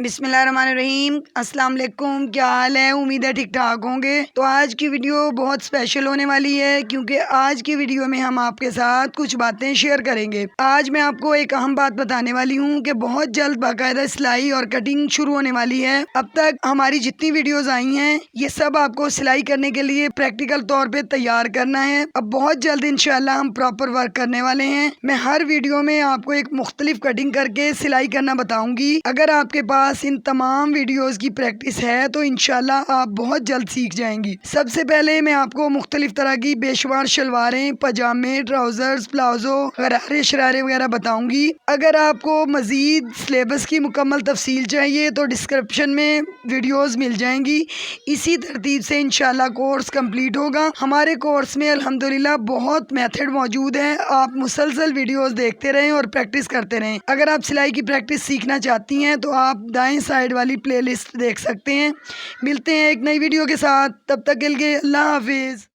بسم اللہ الرحمن الرحیم۔ السلام علیکم، کیا حال ہے؟ امید ہے ٹھیک ٹھاک ہوں گے۔ تو آج کی ویڈیو بہت اسپیشل ہونے والی ہے کیونکہ آج کی ویڈیو میں ہم آپ کے ساتھ کچھ باتیں شیئر کریں گے۔ آج میں آپ کو ایک اہم بات بتانے والی ہوں کہ بہت جلد باقاعدہ سلائی اور کٹنگ شروع ہونے والی ہے۔ اب تک ہماری جتنی ویڈیوز آئی ہیں یہ سب آپ کو سلائی کرنے کے لیے پریکٹیکل طور پہ تیار کرنا ہے۔ اب بہت جلد انشاءاللہ ہم پراپر ورک کرنے والے ہیں۔ میں ہر ویڈیو میں آپ کو ایک مختلف کٹنگ کر کے سلائی کرنا بتاؤں گی۔ اگر آپ کے پاس ان تمام ویڈیوز کی پریکٹس ہے تو انشاءاللہ آپ بہت جلد سیکھ جائیں گی۔ سب سے پہلے میں آپ کو مختلف طرح کی بے شمار شلواریں، پاجامے، ٹراؤزرز، پلازو، غرارے شرارے وغیرہ بتاؤں گی۔ اگر آپ کو مزید سلیبس کی مکمل تفصیل چاہیے تو ڈسکرپشن میں ویڈیوز مل جائیں گی۔ اسی ترتیب سے انشاءاللہ کورس کمپلیٹ ہوگا۔ ہمارے کورس میں الحمدللہ بہت میتھڈ موجود ہے۔ آپ مسلسل ویڈیوز دیکھتے رہیں اور پریکٹس کرتے رہیں۔ اگر آپ سلائی کی پریکٹس سیکھنا چاہتی ہیں تو آپ دائیں سائیڈ والی پلے لسٹ دیکھ سکتے ہیں۔ ملتے ہیں ایک نئی ویڈیو کے ساتھ، تب تک کے لیے اللہ حافظ۔